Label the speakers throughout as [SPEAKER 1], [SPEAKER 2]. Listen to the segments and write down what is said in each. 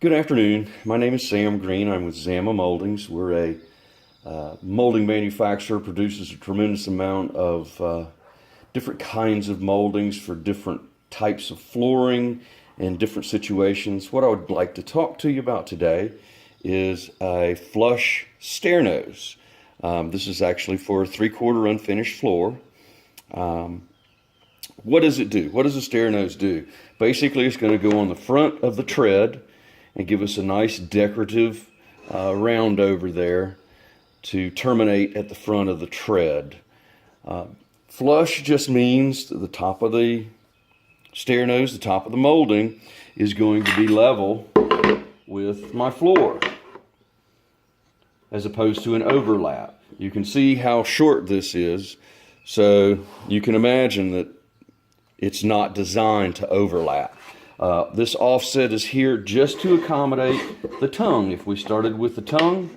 [SPEAKER 1] Good afternoon. My name is Sam Green. I'm with Zamma Moldings. We're a molding manufacturer, produces a tremendous amount of different kinds of moldings for different types of flooring and different situations. What I would like to talk to you about today is a flush stair nose. This is actually for a 3/4 unfinished floor. What does it do? What does a stair nose do? Basically, it's going to go on the front of the tread and give us a nice decorative round over there to terminate at the front of the tread. Flush just means that the top of the stair nose, the top of the molding, is going to be level with my floor, as opposed to an overlap. You can see how short this is, so you can imagine that it's not designed to overlap. This offset is here just to accommodate the tongue. If we started with the tongue,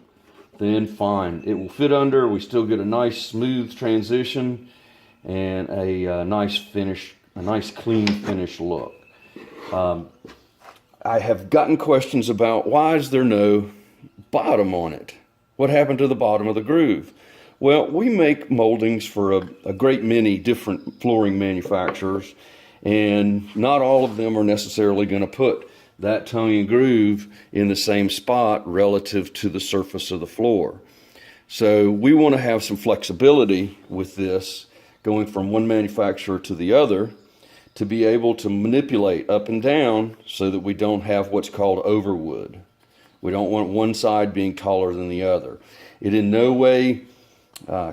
[SPEAKER 1] then fine. It will fit under. We still get a nice smooth transition and a nice finish, a nice clean finish look. I have gotten questions about why is there no bottom on it? What happened to the bottom of the groove? Well, we make moldings for a great many different flooring manufacturers, and not all of them are necessarily going to put that tongue and groove in the same spot relative to the surface of the floor. So we want to have some flexibility with this, going from one manufacturer to the other, to be able to manipulate up and down so that we don't have what's called overwood. We don't want one side being taller than the other. It in no way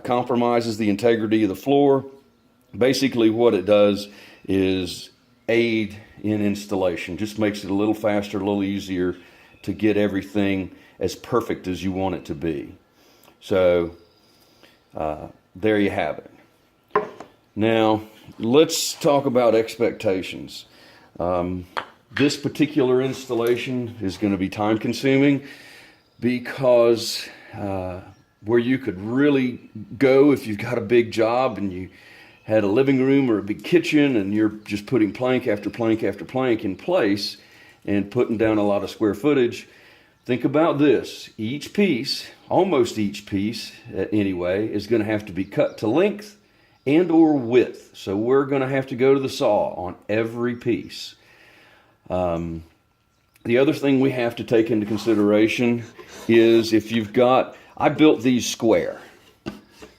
[SPEAKER 1] compromises the integrity of the floor. Basically what it does is aid in installation. Just makes it a little faster, a little easier to get everything as perfect as you want it to be. So there you have it. Now let's talk about expectations. This particular installation is going to be time consuming because where you could really go if you've got a big job and you had a living room or a big kitchen and you're just putting plank after plank after plank in place and putting down a lot of square footage. Think about this. Each piece, almost each piece anyway, is going to have to be cut to length and or width. So we're going to have to go to the saw on every piece. The other thing we have to take into consideration is if you've got, I built these square,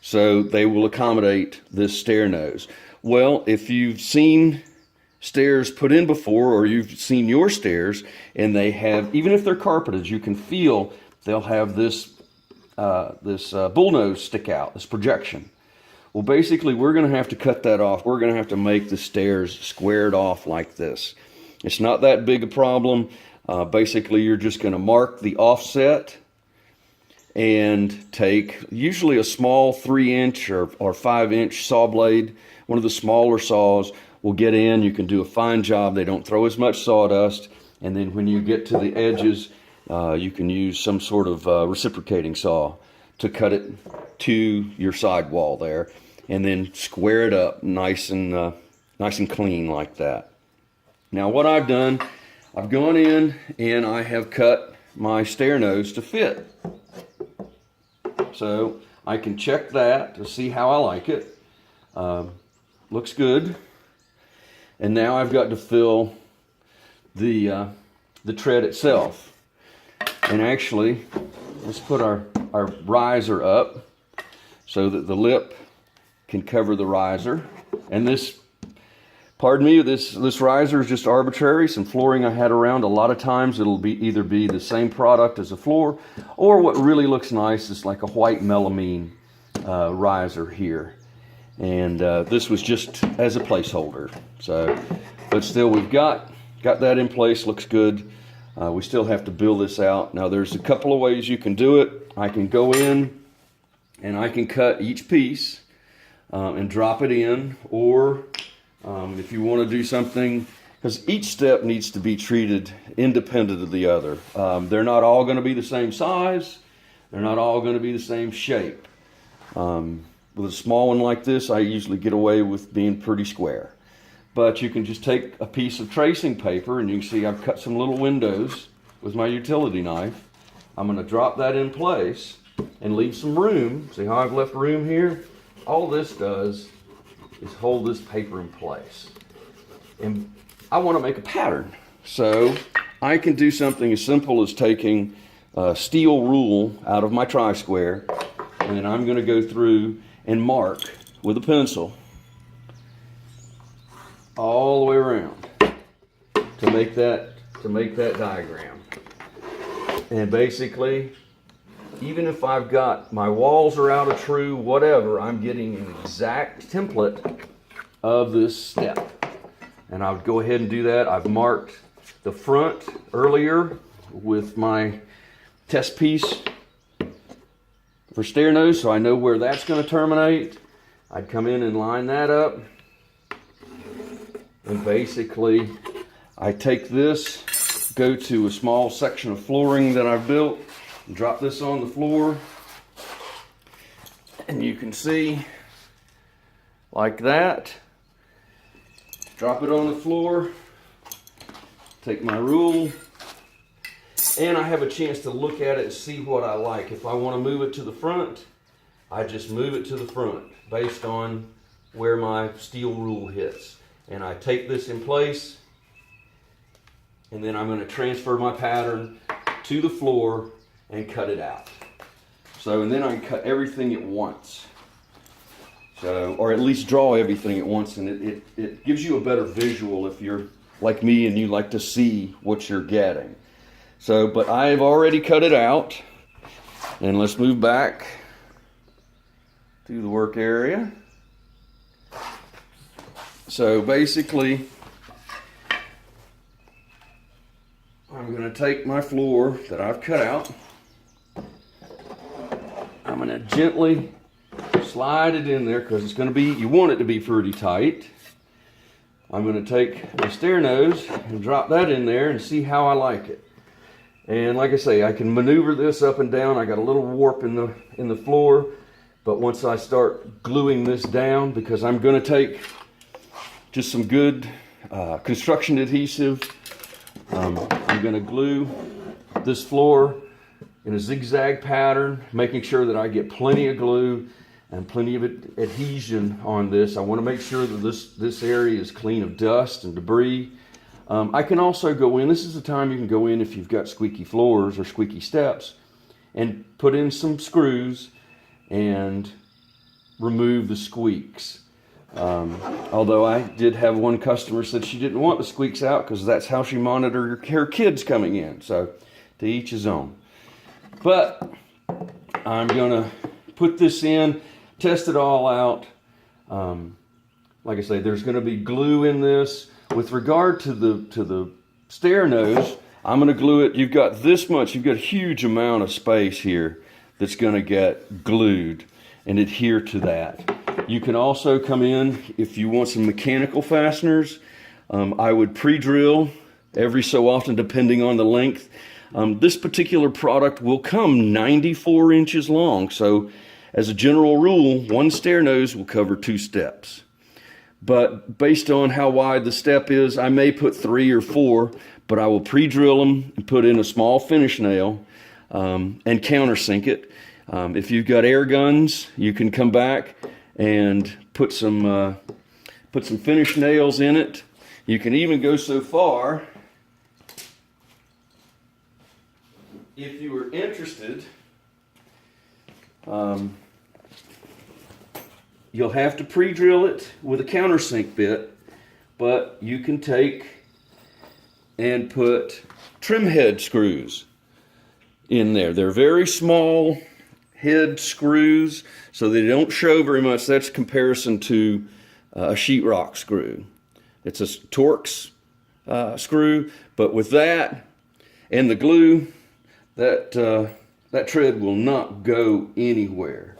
[SPEAKER 1] so they will accommodate this stair nose. Well, if you've seen stairs put in before, or you've seen your stairs, and they have, even if they're carpeted, you can feel they'll have this bullnose stick out, this projection. Well, basically, we're going to have to cut that off. We're going to have to make the stairs squared off like this. It's not that big a problem. Basically, you're just going to mark the offset and take usually a small 3-inch or 5-inch saw blade. One of the smaller saws will get in. You can do a fine job. They don't throw as much sawdust. And then when you get to the edges, you can use some sort of reciprocating saw to cut it to your sidewall there, and then square it up nice and clean like that. Now what I've done, I've gone in and I have cut my stair nose to fit. So I can check that to see how I like it. Looks good. And now I've got to fill the tread itself. And actually, let's put our riser up so that the lip can cover the riser. And this, pardon me, this riser is just arbitrary. Some flooring I had around. A lot of times it'll either be the same product as a floor, or what really looks nice is like a white melamine riser here. And this was just as a placeholder. So, but still, we've got that in place. Looks good. We still have to build this out. Now there's a couple of ways you can do it. I can go in and I can cut each piece and drop it in, or if you want to do something, because each step needs to be treated independent of the other. They're not all going to be the same size. They're not all going to be the same shape. With a small one like this, I usually get away with being pretty square. But you can just take a piece of tracing paper, and you can see I've cut some little windows with my utility knife. I'm going to drop that in place and leave some room. See how I've left room here? All this does is hold this paper in place. And I want to make a pattern. So I can do something as simple as taking a steel rule out of my tri-square, and then I'm going to go through and mark with a pencil all the way around to make that diagram. And basically, even if I've got my walls are out of true, whatever, I'm getting an exact template of this step. And I would go ahead and do that. I've marked the front earlier with my test piece for stair nose, so I know where that's going to terminate. I'd come in and line that up. And basically, I take this, go to a small section of flooring that I've built, and drop this on the floor. And you can see, like that. Drop it on the floor, take my rule, and I have a chance to look at it and see what I like. If I want to move it to the front, I just move it to the front based on where my steel rule hits. And I take this in place, and then I'm going to transfer my pattern to the floor and cut it out. So, and then I can cut everything at once. So, or at least draw everything at once, and it gives you a better visual if you're like me and you like to see what you're getting. So, but I've already cut it out, and let's move back to the work area. So basically, I'm going to take my floor that I've cut out. I'm going to gently slide it in there because it's going to be, you want it to be pretty tight. I'm going to take the stair nose and drop that in there and see how I like it. And like I say, I can maneuver this up and down. I got a little warp in the floor, but once I start gluing this down, because I'm going to take just some good construction adhesive, I'm going to glue this floor in a zigzag pattern, making sure that I get plenty of glue and plenty of adhesion on this. I want to make sure that this area is clean of dust and debris. I can also go in, this is the time you can go in if you've got squeaky floors or squeaky steps, and put in some screws and remove the squeaks. Although I did have one customer said she didn't want the squeaks out because that's how she monitored her kids coming in. So to each his own. But I'm going to put this in, test it all out. Like I say, there's going to be glue in this. With regard to the stair nose, I'm going to glue it. You've got this much. You've got a huge amount of space here that's going to get glued and adhere to that. You can also come in if you want some mechanical fasteners. I would pre-drill every so often depending on the length. This particular product will come 94 inches long. So as a general rule, one stair nose will cover 2 steps. But based on how wide the step is, I may put 3 or 4, but I will pre-drill them and put in a small finish nail and countersink it. If you've got air guns, you can come back and put some finish nails in it. You can even go so far, if you were interested, you'll have to pre-drill it with a countersink bit, but you can take and put trim head screws in there. They're very small head screws, so they don't show very much. That's comparison to a sheetrock screw. It's a Torx screw, but with that and the glue, that tread will not go anywhere.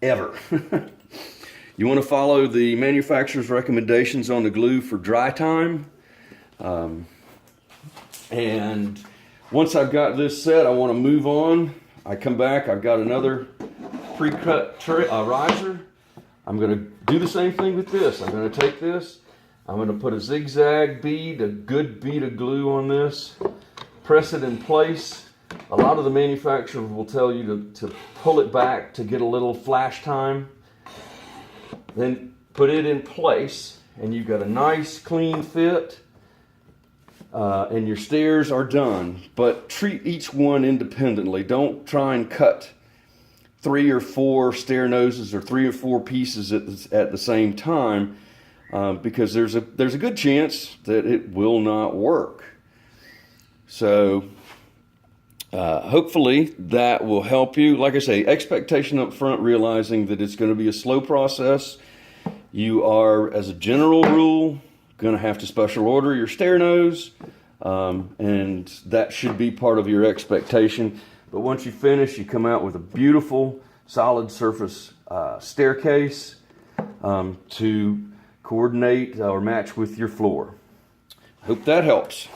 [SPEAKER 1] Ever. You want to follow the manufacturer's recommendations on the glue for dry time. And once I've got this set, I want to move on. I come back, I've got another pre-cut riser. I'm going to do the same thing with this. I'm going to take this, I'm going to put a zigzag bead, a good bead of glue on this, press it in place. A lot of the manufacturers will tell you to pull it back to get a little flash time. Then put it in place and you've got a nice clean fit. And your stairs are done, but treat each one independently. Don't try and cut 3 or 4 stair noses or 3 or 4 pieces at the same time, because there's a good chance that it will not work. So hopefully that will help you. Like I say, expectation up front, realizing that it's going to be a slow process. You are, as a general rule, going to have to special order your stair nose, and that should be part of your expectation. But once you finish, you come out with a beautiful solid surface staircase to coordinate or match with your floor. Hope that helps.